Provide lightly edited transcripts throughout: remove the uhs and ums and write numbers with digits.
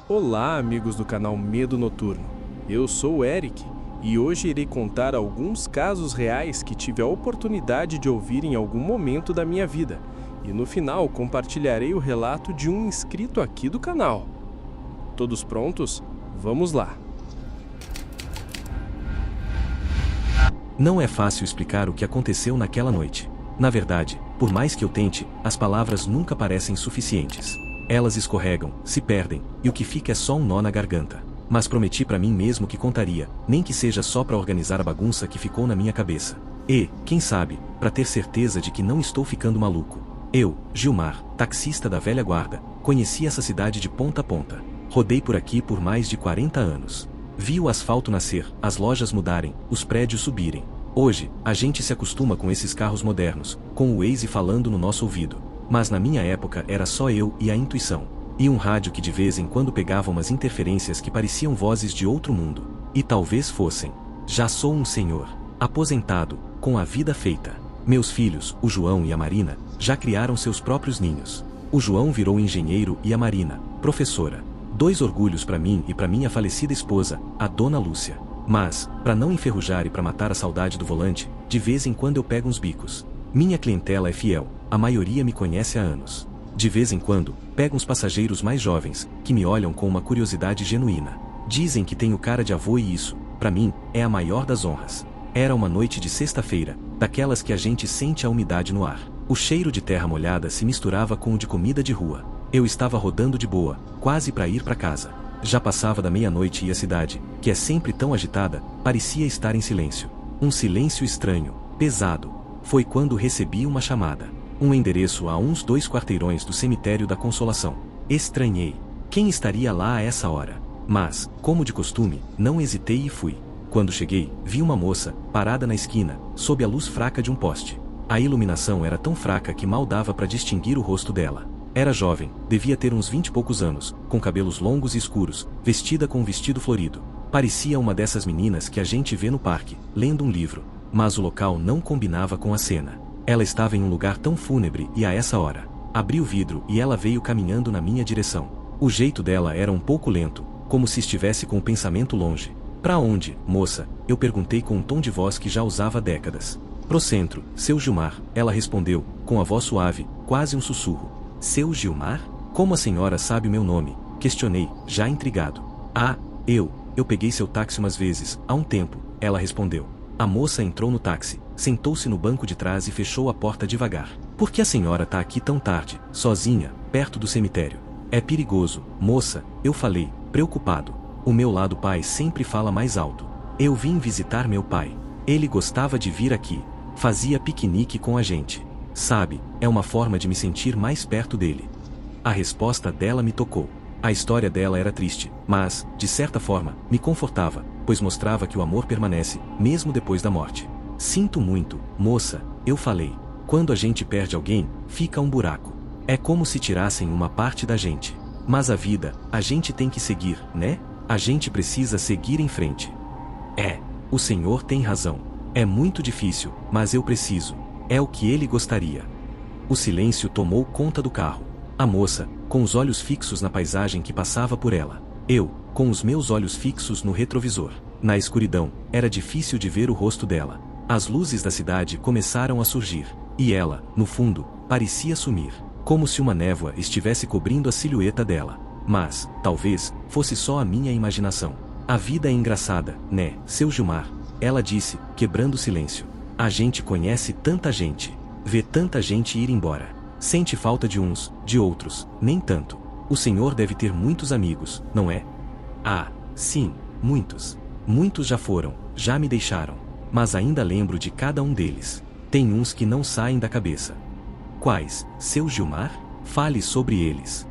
Olá, amigos do canal Medo Noturno. Eu sou o Eric e hoje irei contar alguns casos reais que tive a oportunidade de ouvir em algum momento da minha vida. E no final compartilharei o relato de um inscrito aqui do canal. Todos prontos? Vamos lá! Não é fácil explicar o que aconteceu naquela noite. Na verdade, por mais que eu tente, as palavras nunca parecem suficientes. Elas escorregam, se perdem, e o que fica é só um nó na garganta. Mas prometi pra mim mesmo que contaria, nem que seja só pra organizar a bagunça que ficou na minha cabeça. E, quem sabe, pra ter certeza de que não estou ficando maluco. Eu, Gilmar, taxista da velha guarda, conheci essa cidade de ponta a ponta. Rodei por aqui por mais de 40 anos. Vi o asfalto nascer, as lojas mudarem, os prédios subirem. Hoje, a gente se acostuma com esses carros modernos, com o Waze falando no nosso ouvido. Mas na minha época era só eu e a intuição. E um rádio que de vez em quando pegava umas interferências que pareciam vozes de outro mundo. E talvez fossem. Já sou um senhor, aposentado, com a vida feita. Meus filhos, o João e a Marina, já criaram seus próprios ninhos. O João virou engenheiro e a Marina, professora. Dois orgulhos para mim e para minha falecida esposa, a dona Lúcia. Mas, para não enferrujar e para matar a saudade do volante, de vez em quando eu pego uns bicos. Minha clientela é fiel, a maioria me conhece há anos. De vez em quando, pego uns passageiros mais jovens, que me olham com uma curiosidade genuína. Dizem que tenho cara de avô e isso, para mim, é a maior das honras. Era uma noite de sexta-feira, daquelas que a gente sente a umidade no ar. O cheiro de terra molhada se misturava com o de comida de rua. Eu estava rodando de boa, quase para ir para casa. Já passava da meia-noite e a cidade, que é sempre tão agitada, parecia estar em silêncio. Um silêncio estranho, pesado. Foi quando recebi uma chamada. Um endereço a uns 2 quarteirões do cemitério da Consolação. Estranhei. Quem estaria lá a essa hora? Mas, como de costume, não hesitei e fui. Quando cheguei, vi uma moça, parada na esquina, sob a luz fraca de um poste. A iluminação era tão fraca que mal dava para distinguir o rosto dela. Era jovem, devia ter uns 20 e poucos anos, com cabelos longos e escuros, vestida com um vestido florido. Parecia uma dessas meninas que a gente vê no parque, lendo um livro. Mas o local não combinava com a cena. Ela estava em um lugar tão fúnebre e a essa hora. Abri o vidro e ela veio caminhando na minha direção. O jeito dela era um pouco lento, como se estivesse com o pensamento longe. Pra onde, moça? Eu perguntei com um tom de voz que já usava há décadas. Pro centro, seu Gilmar, ela respondeu, com a voz suave, quase um sussurro. Seu Gilmar? Como a senhora sabe o meu nome? Questionei, já intrigado. Ah, eu peguei seu táxi umas vezes, há um tempo, ela respondeu. A moça entrou no táxi, sentou-se no banco de trás e fechou a porta devagar. Por que a senhora tá aqui tão tarde, sozinha, perto do cemitério? É perigoso, moça, eu falei, preocupado. O meu lado pai sempre fala mais alto. Eu vim visitar meu pai. Ele gostava de vir aqui. Fazia piquenique com a gente. Sabe, é uma forma de me sentir mais perto dele. A resposta dela me tocou. A história dela era triste, mas, de certa forma, me confortava, pois mostrava que o amor permanece, mesmo depois da morte. Sinto muito, moça, eu falei. Quando a gente perde alguém, fica um buraco. É como se tirassem uma parte da gente. Mas a vida, a gente tem que seguir, né? A gente precisa seguir em frente. O senhor tem razão. É muito difícil, mas eu preciso. É o que ele gostaria. O silêncio tomou conta do carro. A moça, com os olhos fixos na paisagem que passava por ela. Eu, com os meus olhos fixos no retrovisor. Na escuridão, era difícil de ver o rosto dela. As luzes da cidade começaram a surgir. E ela, no fundo, parecia sumir. Como se uma névoa estivesse cobrindo a silhueta dela. Mas, talvez, fosse só a minha imaginação. A vida é engraçada, né, seu Gilmar? Ela disse, quebrando o silêncio. A gente conhece tanta gente. Vê tanta gente ir embora. Sente falta de uns, de outros, nem tanto. O senhor deve ter muitos amigos, não é? Ah, sim, muitos. Muitos já foram, já me deixaram. Mas ainda lembro de cada um deles. Tem uns que não saem da cabeça. Quais, seu Gilmar? Fale sobre eles.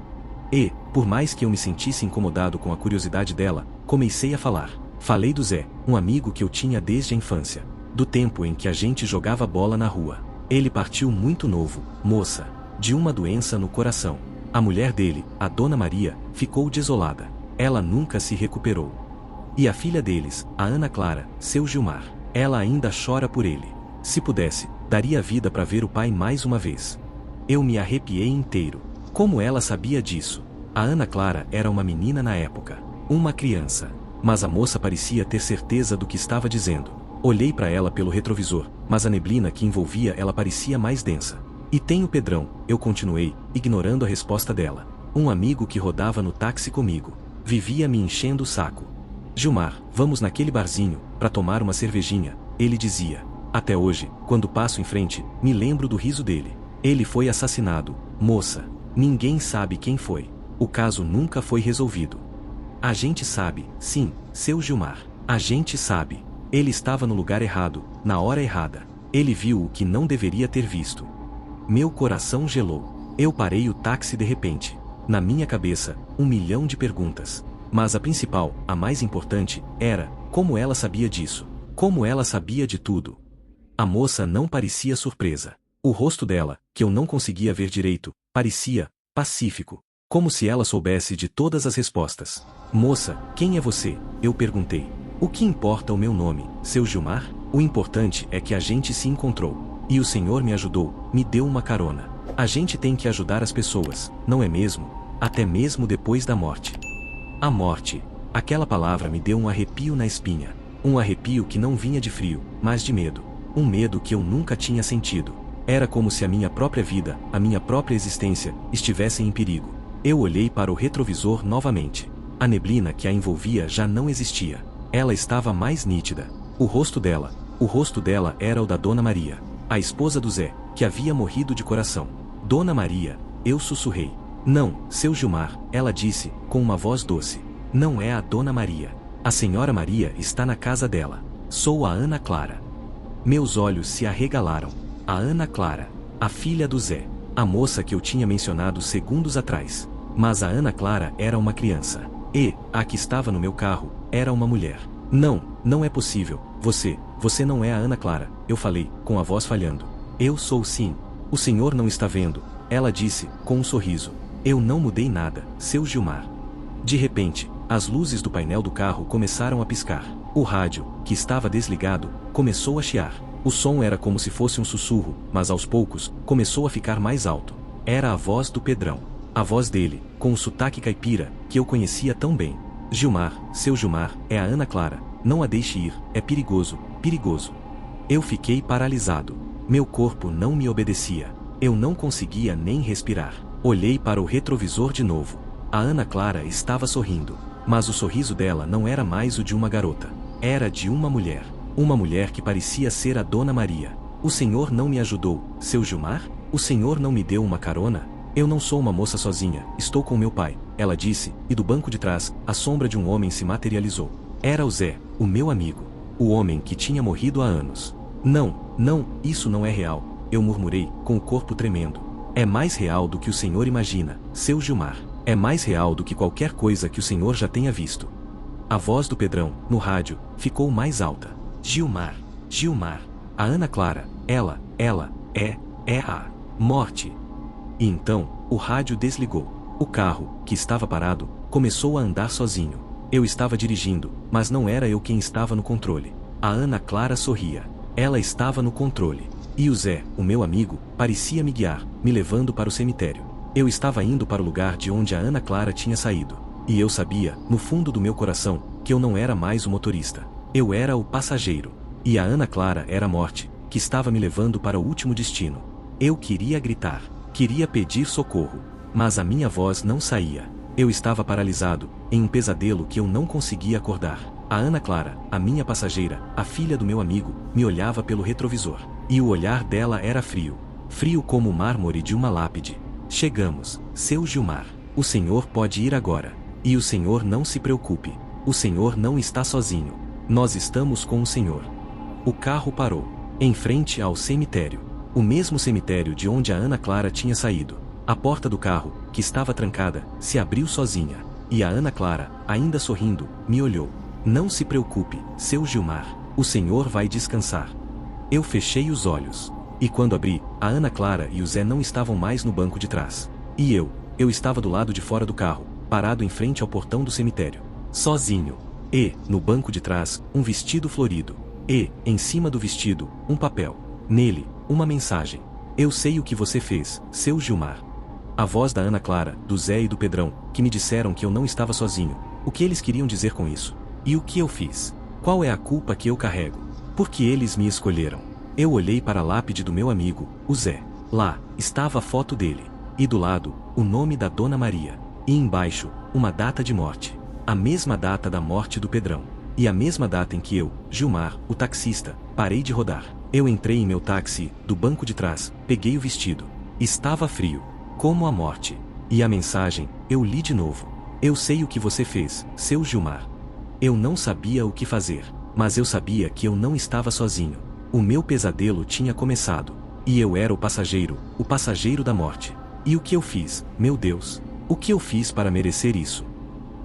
E, por mais que eu me sentisse incomodado com a curiosidade dela, comecei a falar. Falei do Zé, um amigo que eu tinha desde a infância. Do tempo em que a gente jogava bola na rua. Ele partiu muito novo, moça, de uma doença no coração. A mulher dele, a Dona Maria, ficou desolada. Ela nunca se recuperou. E a filha deles, a Ana Clara, seu Gilmar, ela ainda chora por ele. Se pudesse, daria vida para ver o pai mais uma vez. Eu me arrepiei inteiro. Como ela sabia disso? A Ana Clara era uma menina na época. Uma criança. Mas a moça parecia ter certeza do que estava dizendo. Olhei para ela pelo retrovisor, mas a neblina que envolvia ela parecia mais densa. E tem o Pedrão, eu continuei, ignorando a resposta dela. Um amigo que rodava no táxi comigo. Vivia me enchendo o saco. Gilmar, vamos naquele barzinho, para tomar uma cervejinha, ele dizia. Até hoje, quando passo em frente, me lembro do riso dele. Ele foi assassinado, moça. Ninguém sabe quem foi. O caso nunca foi resolvido. A gente sabe, sim, seu Gilmar. A gente sabe. Ele estava no lugar errado, na hora errada. Ele viu o que não deveria ter visto. Meu coração gelou. Eu parei o táxi de repente. Na minha cabeça, 1 milhão de perguntas. Mas a principal, a mais importante, era, como ela sabia disso? Como ela sabia de tudo? A moça não parecia surpresa. O rosto dela, que eu não conseguia ver direito, parecia pacífico. Como se ela soubesse de todas as respostas. Moça, quem é você? Eu perguntei. O que importa o meu nome, seu Gilmar? O importante é que a gente se encontrou. E o Senhor me ajudou, me deu uma carona. A gente tem que ajudar as pessoas, não é mesmo? Até mesmo depois da morte. A morte. Aquela palavra me deu um arrepio na espinha. Um arrepio que não vinha de frio, mas de medo. Um medo que eu nunca tinha sentido. Era como se a minha própria vida, a minha própria existência, estivessem em perigo. Eu olhei para o retrovisor novamente. A neblina que a envolvia já não existia. Ela estava mais nítida. O rosto dela era o da Dona Maria, a esposa do Zé, que havia morrido de coração. Dona Maria, eu sussurrei. Não, seu Gilmar, ela disse, com uma voz doce. Não é a Dona Maria. A senhora Maria está na casa dela. Sou a Ana Clara. Meus olhos se arregalaram. A Ana Clara, a filha do Zé, a moça que eu tinha mencionado segundos atrás. Mas a Ana Clara era uma criança. E, a que estava no meu carro, era uma mulher. Não, não é possível. Você não é a Ana Clara, eu falei, com a voz falhando. Eu sou sim. O senhor não está vendo, ela disse, com um sorriso. Eu não mudei nada, seu Gilmar. De repente, as luzes do painel do carro começaram a piscar. O rádio, que estava desligado, começou a chiar. O som era como se fosse um sussurro, mas aos poucos, começou a ficar mais alto. Era a voz do Pedrão. A voz dele, com o sotaque caipira, que eu conhecia tão bem. Gilmar, seu Gilmar, é a Ana Clara. Não a deixe ir, é perigoso, perigoso. Eu fiquei paralisado. Meu corpo não me obedecia. Eu não conseguia nem respirar. Olhei para o retrovisor de novo. A Ana Clara estava sorrindo. Mas o sorriso dela não era mais o de uma garota. Era de uma mulher. Uma mulher que parecia ser a Dona Maria. O senhor não me ajudou, seu Gilmar? O senhor não me deu uma carona? Eu não sou uma moça sozinha, estou com meu pai, ela disse, e do banco de trás, a sombra de um homem se materializou. Era o Zé, o meu amigo. O homem que tinha morrido há anos. Não, isso não é real, eu murmurei, com o corpo tremendo. É mais real do que o senhor imagina, seu Gilmar. É mais real do que qualquer coisa que o senhor já tenha visto. A voz do Pedrão, no rádio, ficou mais alta. Gilmar, Gilmar. A Ana Clara, ela é a morte. E então, o rádio desligou. O carro, que estava parado, começou a andar sozinho. Eu estava dirigindo, mas não era eu quem estava no controle. A Ana Clara sorria. Ela estava no controle. E o Zé, o meu amigo, parecia me guiar, me levando para o cemitério. Eu estava indo para o lugar de onde a Ana Clara tinha saído. E eu sabia, no fundo do meu coração, que eu não era mais o motorista. Eu era o passageiro. E a Ana Clara era a morte, que estava me levando para o último destino. Eu queria gritar. Queria pedir socorro. Mas a minha voz não saía. Eu estava paralisado, em um pesadelo que eu não conseguia acordar. A Ana Clara, a minha passageira, a filha do meu amigo, me olhava pelo retrovisor. E o olhar dela era frio. Frio como o mármore de uma lápide. Chegamos, seu Gilmar. O senhor pode ir agora. E o senhor não se preocupe. O senhor não está sozinho. Nós estamos com o senhor. O carro parou. Em frente ao cemitério. O mesmo cemitério de onde a Ana Clara tinha saído. A porta do carro, que estava trancada, se abriu sozinha. E a Ana Clara, ainda sorrindo, me olhou. Não se preocupe, seu Gilmar. O senhor vai descansar. Eu fechei os olhos. E quando abri, a Ana Clara e o Zé não estavam mais no banco de trás. E eu estava do lado de fora do carro, parado em frente ao portão do cemitério. Sozinho. E, no banco de trás, um vestido florido. E, em cima do vestido, um papel. Nele, uma mensagem. Eu sei o que você fez, seu Gilmar. A voz da Ana Clara, do Zé e do Pedrão, que me disseram que eu não estava sozinho. O que eles queriam dizer com isso? E o que eu fiz? Qual é a culpa que eu carrego? Por que eles me escolheram? Eu olhei para a lápide do meu amigo, o Zé. Lá, estava a foto dele. E do lado, o nome da Dona Maria. E embaixo, uma data de morte. A mesma data da morte do Pedrão. E a mesma data em que eu, Gilmar, o taxista, parei de rodar. Eu entrei em meu táxi, do banco de trás, peguei o vestido. Estava frio. Como a morte. E a mensagem, eu li de novo. Eu sei o que você fez, seu Gilmar. Eu não sabia o que fazer, mas eu sabia que eu não estava sozinho. O meu pesadelo tinha começado. E eu era o passageiro da morte. E o que eu fiz, meu Deus? O que eu fiz para merecer isso?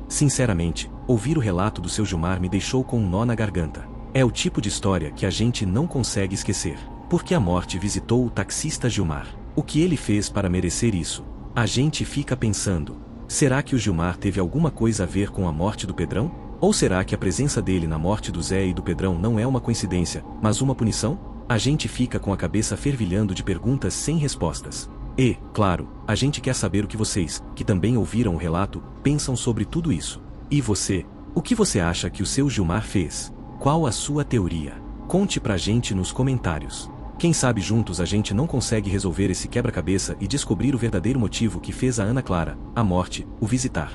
Sinceramente, ouvir o relato do seu Gilmar me deixou com um nó na garganta. É o tipo de história que a gente não consegue esquecer. Porque a morte visitou o taxista Gilmar. O que ele fez para merecer isso? A gente fica pensando, será que o Gilmar teve alguma coisa a ver com a morte do Pedrão? Ou será que a presença dele na morte do Zé e do Pedrão não é uma coincidência, mas uma punição? A gente fica com a cabeça fervilhando de perguntas sem respostas. E, claro, a gente quer saber o que vocês, que também ouviram o relato, pensam sobre tudo isso. E você? O que você acha que o seu Gilmar fez? Qual a sua teoria? Conte pra gente nos comentários. Quem sabe juntos a gente não consegue resolver esse quebra-cabeça e descobrir o verdadeiro motivo que fez a Ana Clara, a morte, o visitar.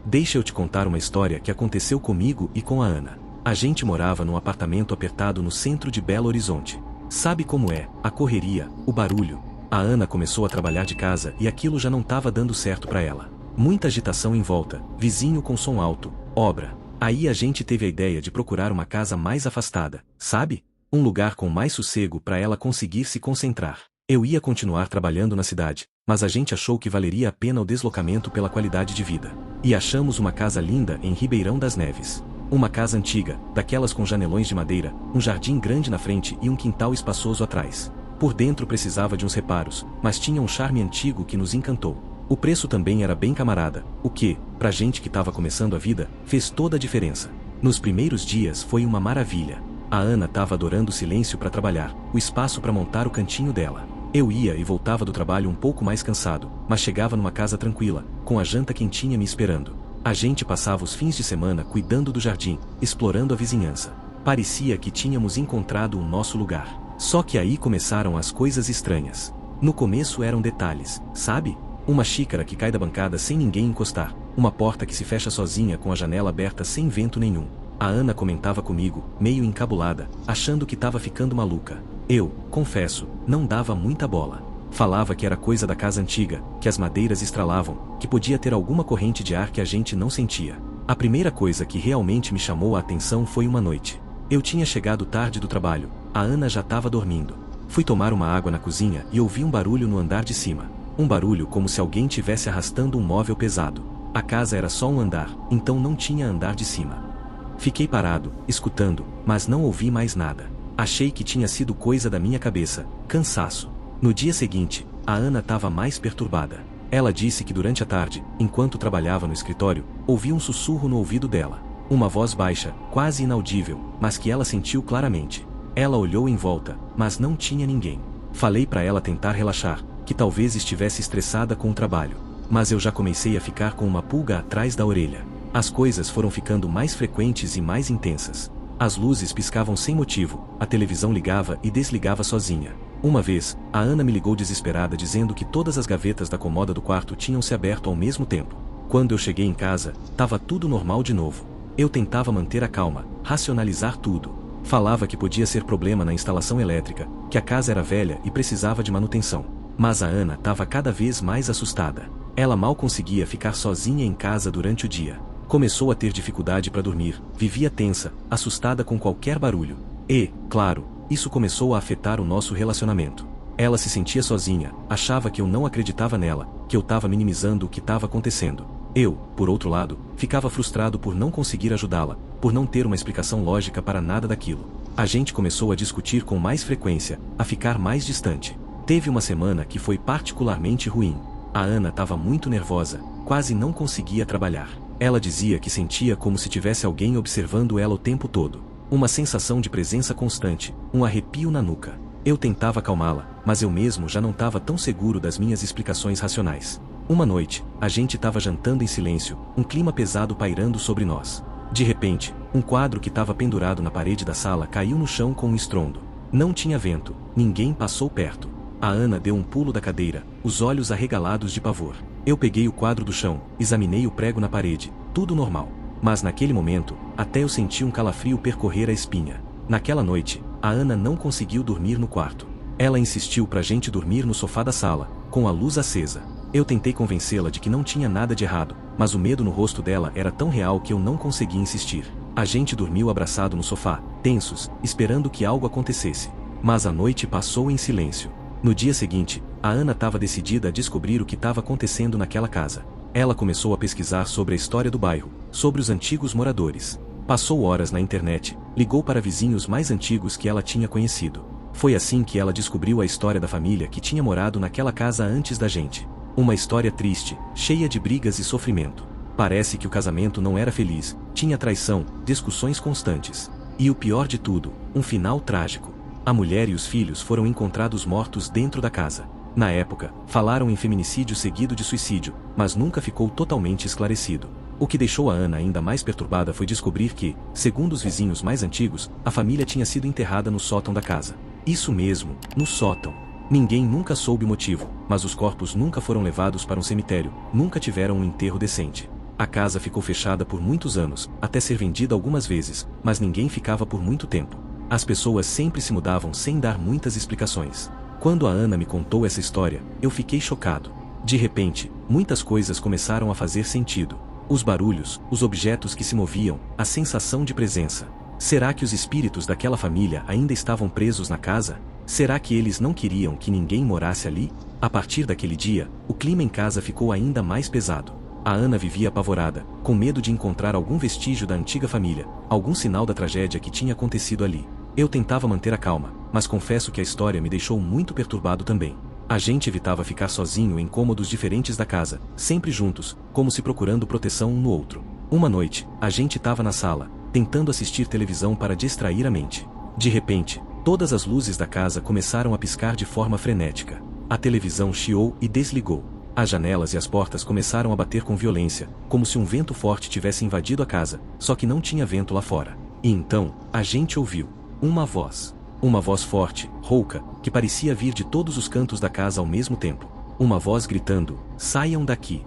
Deixa eu te contar uma história que aconteceu comigo e com a Ana. A gente morava num apartamento apertado no centro de Belo Horizonte. Sabe como é, a correria, o barulho. A Ana começou a trabalhar de casa e aquilo já não estava dando certo para ela. Muita agitação em volta, vizinho com som alto, obra. Aí a gente teve a ideia de procurar uma casa mais afastada, sabe? Um lugar com mais sossego para ela conseguir se concentrar. Eu ia continuar trabalhando na cidade, mas a gente achou que valeria a pena o deslocamento pela qualidade de vida. E achamos uma casa linda em Ribeirão das Neves. Uma casa antiga, daquelas com janelões de madeira, um jardim grande na frente e um quintal espaçoso atrás. Por dentro precisava de uns reparos, mas tinha um charme antigo que nos encantou. O preço também era bem camarada, o que, pra gente que estava começando a vida, fez toda a diferença. Nos primeiros dias foi uma maravilha. A Ana estava adorando o silêncio para trabalhar, o espaço para montar o cantinho dela. Eu ia e voltava do trabalho um pouco mais cansado, mas chegava numa casa tranquila, com a janta quentinha me esperando. A gente passava os fins de semana cuidando do jardim, explorando a vizinhança. Parecia que tínhamos encontrado o nosso lugar. Só que aí começaram as coisas estranhas. No começo eram detalhes, sabe? Uma xícara que cai da bancada sem ninguém encostar, uma porta que se fecha sozinha com a janela aberta sem vento nenhum. A Ana comentava comigo, meio encabulada, achando que estava ficando maluca. Eu, confesso, não dava muita bola. Falava que era coisa da casa antiga, que as madeiras estralavam, que podia ter alguma corrente de ar que a gente não sentia. A primeira coisa que realmente me chamou a atenção foi uma noite. Eu tinha chegado tarde do trabalho, a Ana já estava dormindo. Fui tomar uma água na cozinha e ouvi um barulho no andar de cima. Um barulho como se alguém tivesse arrastando um móvel pesado. A casa era só um andar, então não tinha andar de cima. Fiquei parado, escutando, mas não ouvi mais nada. Achei que tinha sido coisa da minha cabeça, cansaço. No dia seguinte, a Ana estava mais perturbada. Ela disse que durante a tarde, enquanto trabalhava no escritório, ouviu um sussurro no ouvido dela. Uma voz baixa, quase inaudível, mas que ela sentiu claramente. Ela olhou em volta, mas não tinha ninguém. Falei para ela tentar relaxar, que talvez estivesse estressada com o trabalho. Mas eu já comecei a ficar com uma pulga atrás da orelha. As coisas foram ficando mais frequentes e mais intensas. As luzes piscavam sem motivo, a televisão ligava e desligava sozinha. Uma vez, a Ana me ligou desesperada dizendo que todas as gavetas da comoda do quarto tinham se aberto ao mesmo tempo. Quando eu cheguei em casa, estava tudo normal de novo. Eu tentava manter a calma, racionalizar tudo. Falava que podia ser problema na instalação elétrica, que a casa era velha e precisava de manutenção. Mas a Ana estava cada vez mais assustada. Ela mal conseguia ficar sozinha em casa durante o dia. Começou a ter dificuldade para dormir, vivia tensa, assustada com qualquer barulho. E, claro, isso começou a afetar o nosso relacionamento. Ela se sentia sozinha, achava que eu não acreditava nela, que eu estava minimizando o que estava acontecendo. Eu, por outro lado, ficava frustrado por não conseguir ajudá-la, por não ter uma explicação lógica para nada daquilo. A gente começou a discutir com mais frequência, a ficar mais distante. Teve uma semana que foi particularmente ruim. A Ana estava muito nervosa, quase não conseguia trabalhar. Ela dizia que sentia como se tivesse alguém observando ela o tempo todo. Uma sensação de presença constante, um arrepio na nuca. Eu tentava acalmá-la, mas eu mesmo já não estava tão seguro das minhas explicações racionais. Uma noite, a gente estava jantando em silêncio, um clima pesado pairando sobre nós. De repente, um quadro que estava pendurado na parede da sala caiu no chão com um estrondo. Não tinha vento, ninguém passou perto. A Ana deu um pulo da cadeira, os olhos arregalados de pavor. Eu peguei o quadro do chão, examinei o prego na parede, tudo normal. Mas naquele momento, até eu senti um calafrio percorrer a espinha. Naquela noite, a Ana não conseguiu dormir no quarto. Ela insistiu pra gente dormir no sofá da sala, com a luz acesa. Eu tentei convencê-la de que não tinha nada de errado, mas o medo no rosto dela era tão real que eu não consegui insistir. A gente dormiu abraçado no sofá, tensos, esperando que algo acontecesse. Mas a noite passou em silêncio. No dia seguinte, a Ana estava decidida a descobrir o que estava acontecendo naquela casa. Ela começou a pesquisar sobre a história do bairro, sobre os antigos moradores. Passou horas na internet, ligou para vizinhos mais antigos que ela tinha conhecido. Foi assim que ela descobriu a história da família que tinha morado naquela casa antes da gente. Uma história triste, cheia de brigas e sofrimento. Parece que o casamento não era feliz, tinha traição, discussões constantes. E o pior de tudo, um final trágico. A mulher e os filhos foram encontrados mortos dentro da casa. Na época, falaram em feminicídio seguido de suicídio, mas nunca ficou totalmente esclarecido. O que deixou a Ana ainda mais perturbada foi descobrir que, segundo os vizinhos mais antigos, a família tinha sido enterrada no sótão da casa. Isso mesmo, no sótão. Ninguém nunca soube o motivo, mas os corpos nunca foram levados para um cemitério, nunca tiveram um enterro decente. A casa ficou fechada por muitos anos, até ser vendida algumas vezes, mas ninguém ficava por muito tempo. As pessoas sempre se mudavam sem dar muitas explicações. Quando a Ana me contou essa história, eu fiquei chocado. De repente, muitas coisas começaram a fazer sentido. Os barulhos, os objetos que se moviam, a sensação de presença. Será que os espíritos daquela família ainda estavam presos na casa? Será que eles não queriam que ninguém morasse ali? A partir daquele dia, o clima em casa ficou ainda mais pesado. A Ana vivia apavorada, com medo de encontrar algum vestígio da antiga família, algum sinal da tragédia que tinha acontecido ali. Eu tentava manter a calma, mas confesso que a história me deixou muito perturbado também. A gente evitava ficar sozinho em cômodos diferentes da casa, sempre juntos, como se procurando proteção um no outro. Uma noite, a gente estava na sala, tentando assistir televisão para distrair a mente. De repente, todas as luzes da casa começaram a piscar de forma frenética. A televisão chiou e desligou. As janelas e as portas começaram a bater com violência, como se um vento forte tivesse invadido a casa, só que não tinha vento lá fora. E então, a gente ouviu uma voz. Uma voz forte, rouca, que parecia vir de todos os cantos da casa ao mesmo tempo. Uma voz gritando: "Saiam daqui!"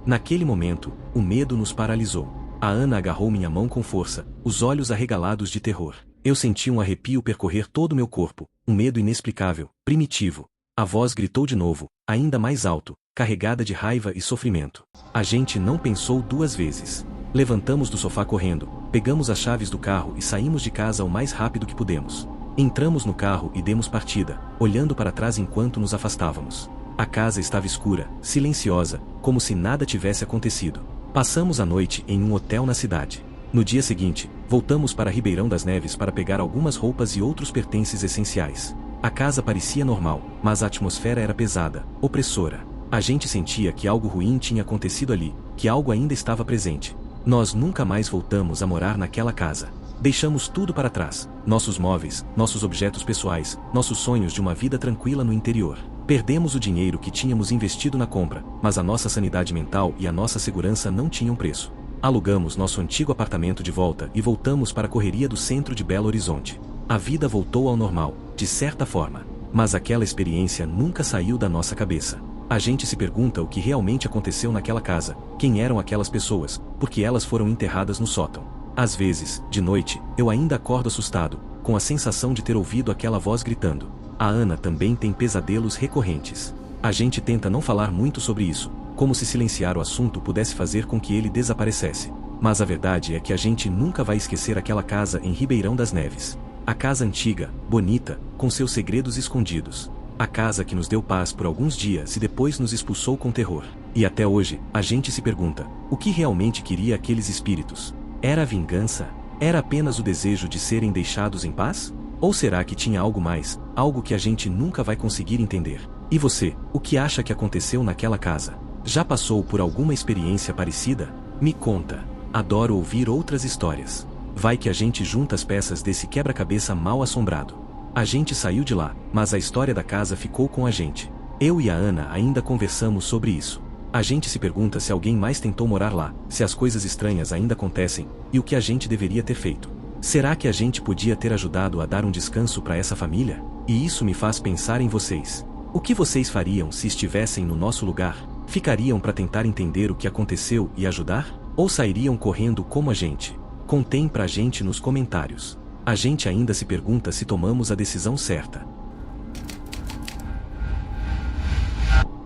Naquele momento, o medo nos paralisou. A Ana agarrou minha mão com força, os olhos arregalados de terror. Eu senti um arrepio percorrer todo o meu corpo, um medo inexplicável, primitivo. A voz gritou de novo, ainda mais alto, carregada de raiva e sofrimento. A gente não pensou duas vezes. Levantamos do sofá correndo, pegamos as chaves do carro e saímos de casa o mais rápido que pudemos. Entramos no carro e demos partida, olhando para trás enquanto nos afastávamos. A casa estava escura, silenciosa, como se nada tivesse acontecido. Passamos a noite em um hotel na cidade. No dia seguinte, voltamos para Ribeirão das Neves para pegar algumas roupas e outros pertences essenciais. A casa parecia normal, mas a atmosfera era pesada, opressora. A gente sentia que algo ruim tinha acontecido ali, que algo ainda estava presente. Nós nunca mais voltamos a morar naquela casa. Deixamos tudo para trás, nossos móveis, nossos objetos pessoais, nossos sonhos de uma vida tranquila no interior. Perdemos o dinheiro que tínhamos investido na compra, mas a nossa sanidade mental e a nossa segurança não tinham preço. Alugamos nosso antigo apartamento de volta e voltamos para a correria do centro de Belo Horizonte. A vida voltou ao normal, de certa forma. Mas aquela experiência nunca saiu da nossa cabeça. A gente se pergunta o que realmente aconteceu naquela casa, quem eram aquelas pessoas, porque elas foram enterradas no sótão. Às vezes, de noite, eu ainda acordo assustado, com a sensação de ter ouvido aquela voz gritando. A Ana também tem pesadelos recorrentes. A gente tenta não falar muito sobre isso, como se silenciar o assunto pudesse fazer com que ele desaparecesse. Mas a verdade é que a gente nunca vai esquecer aquela casa em Ribeirão das Neves. A casa antiga, bonita, com seus segredos escondidos. A casa que nos deu paz por alguns dias e depois nos expulsou com terror. E até hoje, a gente se pergunta, o que realmente queria aqueles espíritos? Era a vingança? Era apenas o desejo de serem deixados em paz? Ou será que tinha algo mais, algo que a gente nunca vai conseguir entender? E você, o que acha que aconteceu naquela casa? Já passou por alguma experiência parecida? Me conta. Adoro ouvir outras histórias. Vai que a gente junta as peças desse quebra-cabeça mal assombrado. A gente saiu de lá, mas a história da casa ficou com a gente. Eu e a Ana ainda conversamos sobre isso. A gente se pergunta se alguém mais tentou morar lá, se as coisas estranhas ainda acontecem, e o que a gente deveria ter feito. Será que a gente podia ter ajudado a dar um descanso para essa família? E isso me faz pensar em vocês. O que vocês fariam se estivessem no nosso lugar? Ficariam para tentar entender o que aconteceu e ajudar? Ou sairiam correndo como a gente? Contem pra gente nos comentários. A gente ainda se pergunta se tomamos a decisão certa.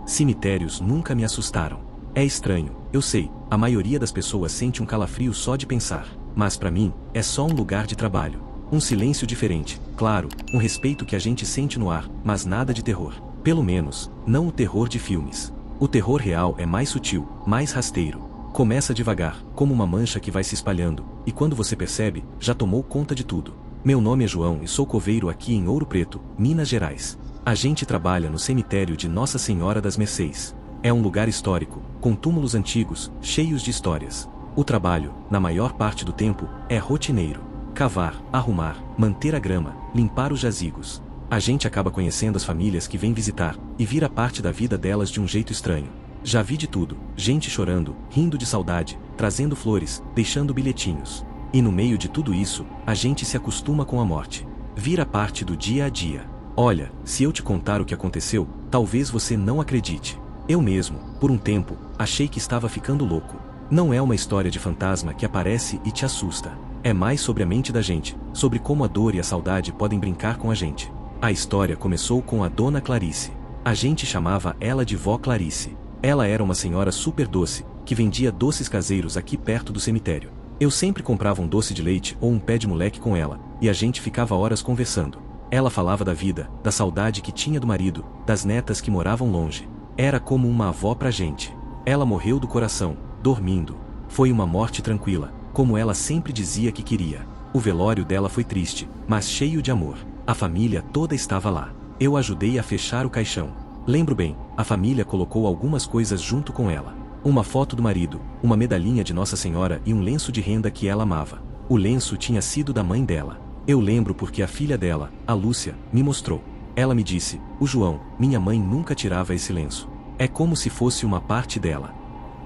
Cemitérios nunca me assustaram. É estranho, eu sei, a maioria das pessoas sente um calafrio só de pensar. Mas pra mim, é só um lugar de trabalho. Um silêncio diferente, claro, um respeito que a gente sente no ar, mas nada de terror. Pelo menos, não o terror de filmes. O terror real é mais sutil, mais rasteiro. Começa devagar, como uma mancha que vai se espalhando, e quando você percebe, já tomou conta de tudo. Meu nome é João e sou coveiro aqui em Ouro Preto, Minas Gerais. A gente trabalha no cemitério de Nossa Senhora das Mercês. É um lugar histórico, com túmulos antigos, cheios de histórias. O trabalho, na maior parte do tempo, é rotineiro. Cavar, arrumar, manter a grama, limpar os jazigos. A gente acaba conhecendo as famílias que vêm visitar, e vira parte da vida delas de um jeito estranho. Já vi de tudo, gente chorando, rindo de saudade, trazendo flores, deixando bilhetinhos. E no meio de tudo isso, a gente se acostuma com a morte. Vira parte do dia a dia. Olha, se eu te contar o que aconteceu, talvez você não acredite. Eu mesmo, por um tempo, achei que estava ficando louco. Não é uma história de fantasma que aparece e te assusta. É mais sobre a mente da gente, sobre como a dor e a saudade podem brincar com a gente. A história começou com a Dona Clarice. A gente chamava ela de Vó Clarice. Ela era uma senhora super doce, que vendia doces caseiros aqui perto do cemitério. Eu sempre comprava um doce de leite ou um pé de moleque com ela, e a gente ficava horas conversando. Ela falava da vida, da saudade que tinha do marido, das netas que moravam longe. Era como uma avó pra gente. Ela morreu do coração, dormindo. Foi uma morte tranquila, como ela sempre dizia que queria. O velório dela foi triste, mas cheio de amor. A família toda estava lá. Eu ajudei a fechar o caixão. Lembro bem, a família colocou algumas coisas junto com ela. Uma foto do marido, uma medalhinha de Nossa Senhora e um lenço de renda que ela amava. O lenço tinha sido da mãe dela. Eu lembro porque a filha dela, a Lúcia, me mostrou. Ela me disse, o João, minha mãe nunca tirava esse lenço. É como se fosse uma parte dela.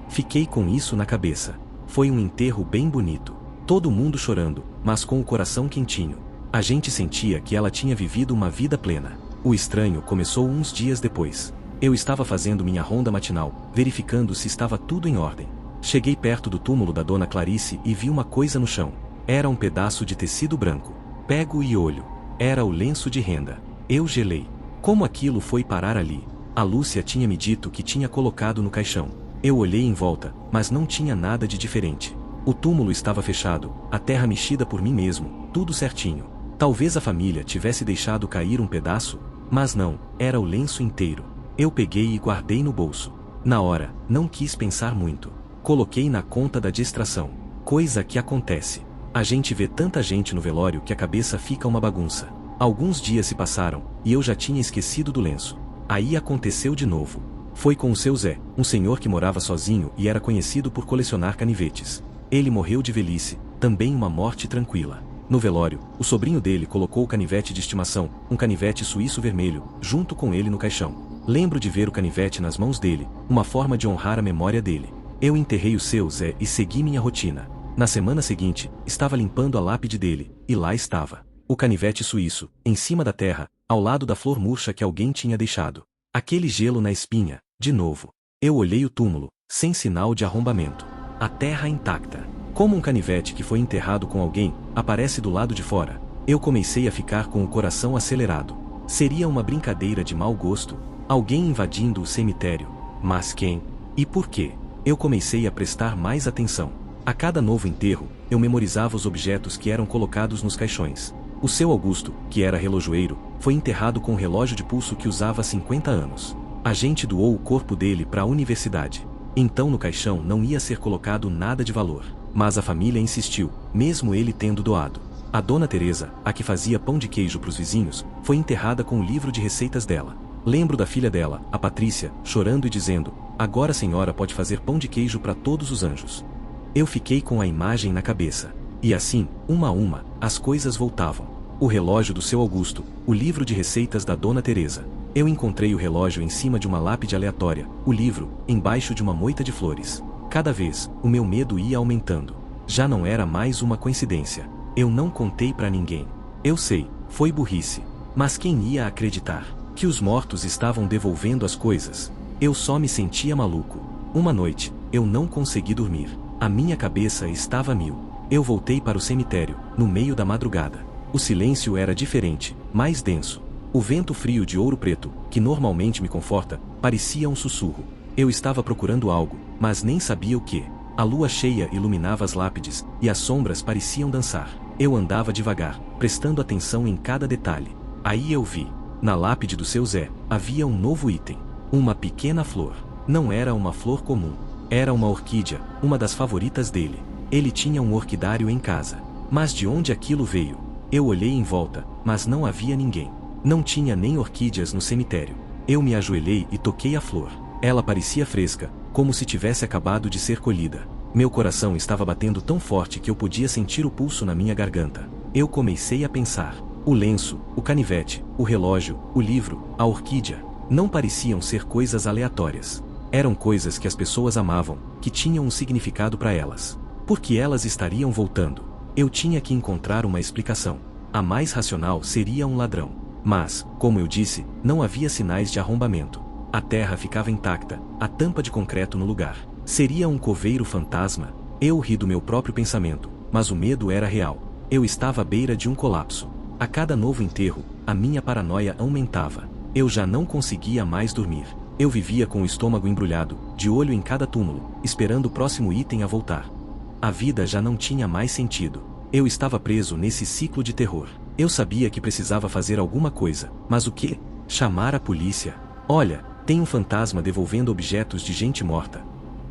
Fiquei com isso na cabeça. Foi um enterro bem bonito. Todo mundo chorando, mas com o coração quentinho. A gente sentia que ela tinha vivido uma vida plena. O estranho começou uns dias depois. Eu estava fazendo minha ronda matinal, verificando se estava tudo em ordem. Cheguei perto do túmulo da Dona Clarice e vi uma coisa no chão. Era um pedaço de tecido branco. Pego e olho. Era o lenço de renda. Eu gelei. Como aquilo foi parar ali? A Lúcia tinha me dito que tinha colocado no caixão. Eu olhei em volta, mas não tinha nada de diferente. O túmulo estava fechado, a terra mexida por mim mesmo, tudo certinho. Talvez a família tivesse deixado cair um pedaço, mas não, era o lenço inteiro. Eu peguei e guardei no bolso. Na hora, não quis pensar muito. Coloquei na conta da distração. Coisa que acontece. A gente vê tanta gente no velório que a cabeça fica uma bagunça. Alguns dias se passaram, e eu já tinha esquecido do lenço. Aí aconteceu de novo. Foi com o seu Zé, um senhor que morava sozinho e era conhecido por colecionar canivetes. Ele morreu de velhice, também uma morte tranquila. No velório, o sobrinho dele colocou o canivete de estimação, um canivete suíço vermelho, junto com ele no caixão. Lembro de ver o canivete nas mãos dele, uma forma de honrar a memória dele. Eu enterrei o seu Zé e segui minha rotina. Na semana seguinte, estava limpando a lápide dele, e lá estava. O canivete suíço, em cima da terra, ao lado da flor murcha que alguém tinha deixado. Aquele gelo na espinha, de novo. Eu olhei o túmulo, sem sinal de arrombamento. A terra intacta. Como um canivete que foi enterrado com alguém, aparece do lado de fora. Eu comecei a ficar com o coração acelerado. Seria uma brincadeira de mau gosto? Alguém invadindo o cemitério? Mas quem? E por quê? Eu comecei a prestar mais atenção. A cada novo enterro, eu memorizava os objetos que eram colocados nos caixões. O seu Augusto, que era relojoeiro, foi enterrado com um relógio de pulso que usava há 50 anos. A gente doou o corpo dele para a universidade. Então no caixão não ia ser colocado nada de valor. Mas a família insistiu, mesmo ele tendo doado. A Dona Teresa, a que fazia pão de queijo para os vizinhos, foi enterrada com o livro de receitas dela. Lembro da filha dela, a Patrícia, chorando e dizendo, agora a senhora pode fazer pão de queijo para todos os anjos. Eu fiquei com a imagem na cabeça. E assim, uma a uma, as coisas voltavam. O relógio do seu Augusto, o livro de receitas da Dona Teresa. Eu encontrei o relógio em cima de uma lápide aleatória, o livro, embaixo de uma moita de flores. Cada vez, o meu medo ia aumentando. Já não era mais uma coincidência. Eu não contei pra ninguém. Eu sei, foi burrice. Mas quem ia acreditar? Que os mortos estavam devolvendo as coisas. Eu só me sentia maluco. Uma noite, eu não consegui dormir. A minha cabeça estava a mil. Eu voltei para o cemitério, no meio da madrugada. O silêncio era diferente, mais denso. O vento frio de Ouro Preto, que normalmente me conforta, parecia um sussurro. Eu estava procurando algo, mas nem sabia o que. A lua cheia iluminava as lápides, e as sombras pareciam dançar. Eu andava devagar, prestando atenção em cada detalhe. Aí eu vi. Na lápide do seu Zé, havia um novo item. Uma pequena flor. Não era uma flor comum. Era uma orquídea, uma das favoritas dele. Ele tinha um orquidário em casa. Mas de onde aquilo veio? Eu olhei em volta, mas não havia ninguém. Não tinha nem orquídeas no cemitério. Eu me ajoelhei e toquei a flor. Ela parecia fresca, como se tivesse acabado de ser colhida. Meu coração estava batendo tão forte que eu podia sentir o pulso na minha garganta. Eu comecei a pensar. O lenço, o canivete, o relógio, o livro, a orquídea, não pareciam ser coisas aleatórias. Eram coisas que as pessoas amavam, que tinham um significado para elas. Por que elas estariam voltando? Eu tinha que encontrar uma explicação. A mais racional seria um ladrão. Mas, como eu disse, não havia sinais de arrombamento. A terra ficava intacta, a tampa de concreto no lugar. Seria um coveiro fantasma? Eu ri do meu próprio pensamento, mas o medo era real. Eu estava à beira de um colapso. A cada novo enterro, a minha paranoia aumentava. Eu já não conseguia mais dormir. Eu vivia com o estômago embrulhado, de olho em cada túmulo, esperando o próximo item a voltar. A vida já não tinha mais sentido. Eu estava preso nesse ciclo de terror. Eu sabia que precisava fazer alguma coisa, mas o quê? Chamar a polícia? Olha, tem um fantasma devolvendo objetos de gente morta.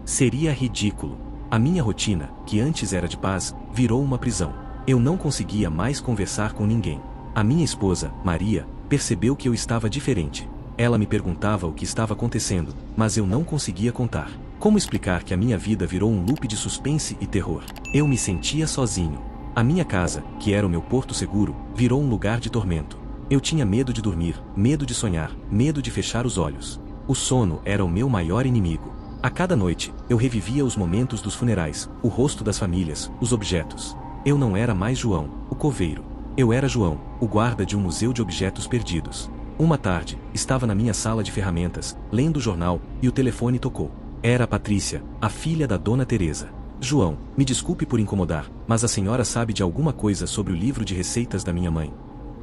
Seria ridículo. A minha rotina, que antes era de paz, virou uma prisão. Eu não conseguia mais conversar com ninguém. A minha esposa, Maria, percebeu que eu estava diferente. Ela me perguntava o que estava acontecendo, mas eu não conseguia contar. Como explicar que a minha vida virou um loop de suspense e terror? Eu me sentia sozinho. A minha casa, que era o meu porto seguro, virou um lugar de tormento. Eu tinha medo de dormir, medo de sonhar, medo de fechar os olhos. O sono era o meu maior inimigo. A cada noite, eu revivia os momentos dos funerais, o rosto das famílias, os objetos. Eu não era mais João, o coveiro. Eu era João, o guarda de um museu de objetos perdidos. Uma tarde, estava na minha sala de ferramentas, lendo o jornal, e o telefone tocou. Era a Patrícia, a filha da Dona Teresa. João, me desculpe por incomodar, mas a senhora sabe de alguma coisa sobre o livro de receitas da minha mãe?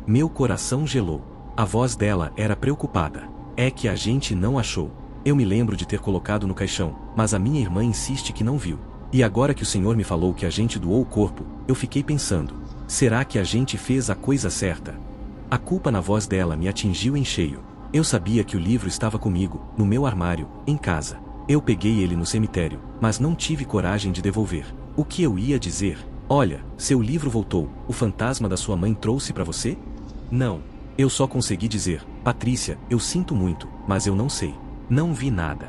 Meu coração gelou. A voz dela era preocupada. É que a gente não achou. Eu me lembro de ter colocado no caixão, mas a minha irmã insiste que não viu. E agora que o senhor me falou que a gente doou o corpo, eu fiquei pensando. Será que a gente fez a coisa certa? A culpa na voz dela me atingiu em cheio. Eu sabia que o livro estava comigo, no meu armário, em casa. Eu peguei ele no cemitério, mas não tive coragem de devolver. O que eu ia dizer? Olha, seu livro voltou, o fantasma da sua mãe trouxe para você? Não. Eu só consegui dizer, Patrícia, eu sinto muito, mas eu não sei. Não vi nada.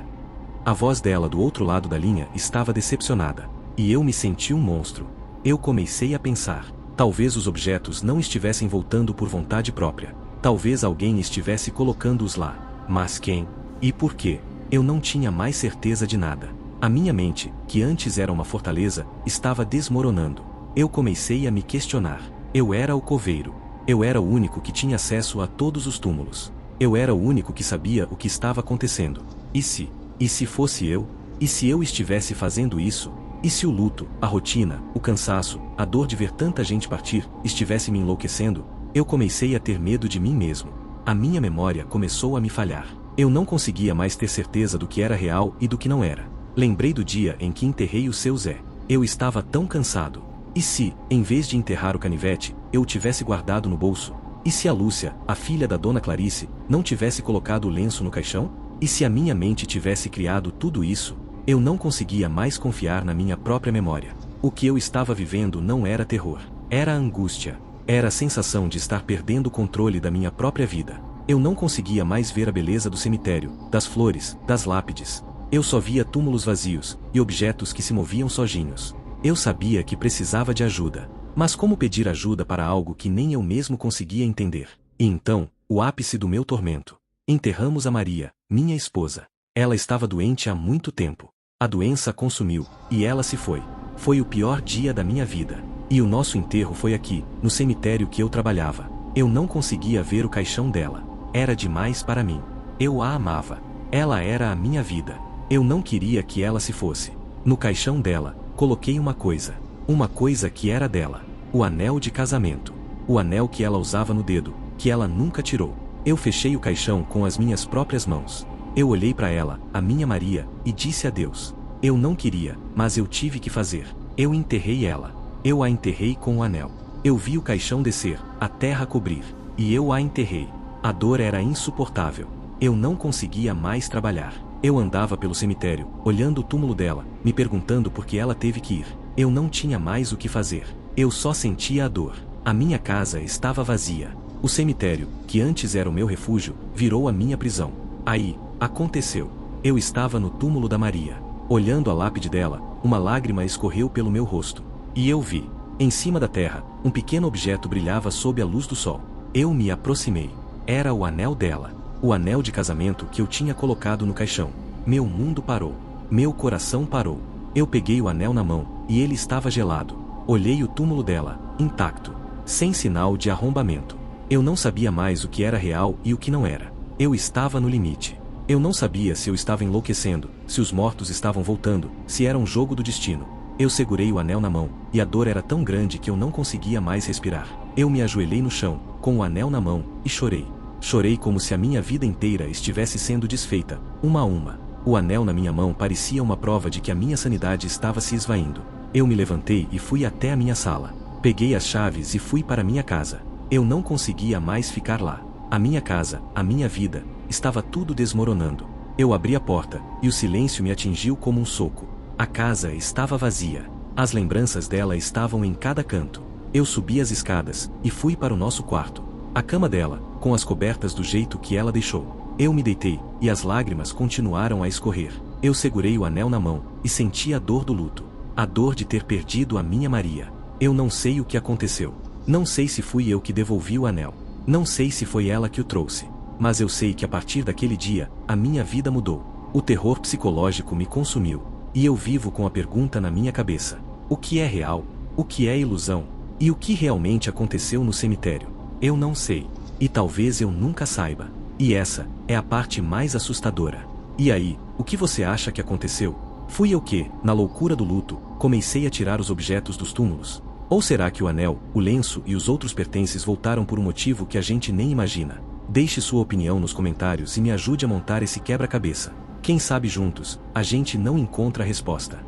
A voz dela do outro lado da linha estava decepcionada. E eu me senti um monstro. Eu comecei a pensar. Talvez os objetos não estivessem voltando por vontade própria. Talvez alguém estivesse colocando-os lá. Mas quem? E por quê? Eu não tinha mais certeza de nada. A minha mente, que antes era uma fortaleza, estava desmoronando. Eu comecei a me questionar. Eu era o coveiro. Eu era o único que tinha acesso a todos os túmulos. Eu era o único que sabia o que estava acontecendo. E se fosse eu? E se eu estivesse fazendo isso? E se o luto, a rotina, o cansaço, a dor de ver tanta gente partir, estivesse me enlouquecendo? Eu comecei a ter medo de mim mesmo. A minha memória começou a me falhar. Eu não conseguia mais ter certeza do que era real e do que não era. Lembrei do dia em que enterrei o seu Zé. Eu estava tão cansado. E se, em vez de enterrar o canivete, eu o tivesse guardado no bolso? E se a Lúcia, a filha da Dona Clarice, não tivesse colocado o lenço no caixão? E se a minha mente tivesse criado tudo isso? Eu não conseguia mais confiar na minha própria memória. O que eu estava vivendo não era terror. Era angústia. Era a sensação de estar perdendo o controle da minha própria vida. Eu não conseguia mais ver a beleza do cemitério, das flores, das lápides. Eu só via túmulos vazios, e objetos que se moviam sozinhos. Eu sabia que precisava de ajuda. Mas como pedir ajuda para algo que nem eu mesmo conseguia entender? E então, o ápice do meu tormento. Enterramos a Maria, minha esposa. Ela estava doente há muito tempo. A doença a consumiu, e ela se foi. Foi o pior dia da minha vida. E o nosso enterro foi aqui, no cemitério que eu trabalhava. Eu não conseguia ver o caixão dela. Era demais para mim. Eu a amava. Ela era a minha vida. Eu não queria que ela se fosse. No caixão dela, coloquei uma coisa que era dela. O anel de casamento. O anel que ela usava no dedo, que ela nunca tirou. Eu fechei o caixão com as minhas próprias mãos. Eu olhei para ela, a minha Maria, e disse adeus. Eu não queria, mas eu tive que fazer. Eu enterrei ela. Eu a enterrei com o anel. Eu vi o caixão descer, a terra cobrir, e eu a enterrei. A dor era insuportável. Eu não conseguia mais trabalhar. Eu andava pelo cemitério, olhando o túmulo dela, me perguntando por que ela teve que ir. Eu não tinha mais o que fazer. Eu só sentia a dor. A minha casa estava vazia. O cemitério, que antes era o meu refúgio, virou a minha prisão. Aí, aconteceu. Eu estava no túmulo da Maria. Olhando a lápide dela, uma lágrima escorreu pelo meu rosto. E eu vi. Em cima da terra, um pequeno objeto brilhava sob a luz do sol. Eu me aproximei. Era o anel dela. O anel de casamento que eu tinha colocado no caixão. Meu mundo parou. Meu coração parou. Eu peguei o anel na mão, e ele estava gelado. Olhei o túmulo dela, intacto. Sem sinal de arrombamento. Eu não sabia mais o que era real e o que não era. Eu estava no limite. Eu não sabia se eu estava enlouquecendo, se os mortos estavam voltando, se era um jogo do destino. Eu segurei o anel na mão, e a dor era tão grande que eu não conseguia mais respirar. Eu me ajoelhei no chão, com o anel na mão, e chorei. Chorei como se a minha vida inteira estivesse sendo desfeita, uma a uma. O anel na minha mão parecia uma prova de que a minha sanidade estava se esvaindo. Eu me levantei e fui até a minha sala. Peguei as chaves e fui para minha casa. Eu não conseguia mais ficar lá. A minha casa, a minha vida, estava tudo desmoronando. Eu abri a porta, e o silêncio me atingiu como um soco. A casa estava vazia. As lembranças dela estavam em cada canto. Eu subi as escadas, e fui para o nosso quarto. A cama dela, com as cobertas do jeito que ela deixou. Eu me deitei, e as lágrimas continuaram a escorrer. Eu segurei o anel na mão, e senti a dor do luto. A dor de ter perdido a minha Maria. Eu não sei o que aconteceu. Não sei se fui eu que devolvi o anel. Não sei se foi ela que o trouxe. Mas eu sei que a partir daquele dia, a minha vida mudou. O terror psicológico me consumiu. E eu vivo com a pergunta na minha cabeça. O que é real? O que é ilusão? E o que realmente aconteceu no cemitério? Eu não sei. E talvez eu nunca saiba. E essa é a parte mais assustadora. E aí, o que você acha que aconteceu? Fui eu que, na loucura do luto, comecei a tirar os objetos dos túmulos? Ou será que o anel, o lenço e os outros pertences voltaram por um motivo que a gente nem imagina? Deixe sua opinião nos comentários e me ajude a montar esse quebra-cabeça. Quem sabe juntos, a gente não encontra a resposta.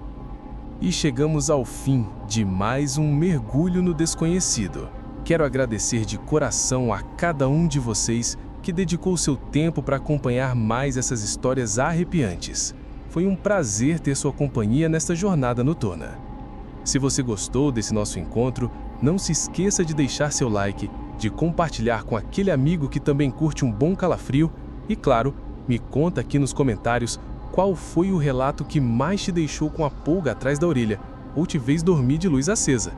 E chegamos ao fim de mais um mergulho no desconhecido. Quero agradecer de coração a cada um de vocês que dedicou seu tempo para acompanhar mais essas histórias arrepiantes. Foi um prazer ter sua companhia nesta jornada noturna. Se você gostou desse nosso encontro, não se esqueça de deixar seu like, de compartilhar com aquele amigo que também curte um bom calafrio e, claro, me conta aqui nos comentários qual foi o relato que mais te deixou com a pulga atrás da orelha ou te fez dormir de luz acesa.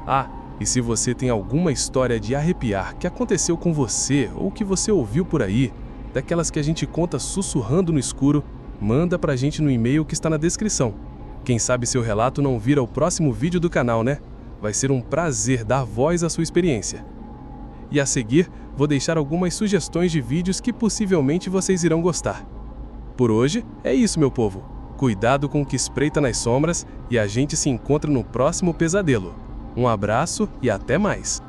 Ah, e se você tem alguma história de arrepiar que aconteceu com você ou que você ouviu por aí, daquelas que a gente conta sussurrando no escuro, manda pra gente no e-mail que está na descrição. Quem sabe seu relato não vira o próximo vídeo do canal, né? Vai ser um prazer dar voz à sua experiência. E a seguir, vou deixar algumas sugestões de vídeos que possivelmente vocês irão gostar. Por hoje, é isso, meu povo. Cuidado com o que espreita nas sombras e a gente se encontra no próximo pesadelo. Um abraço e até mais!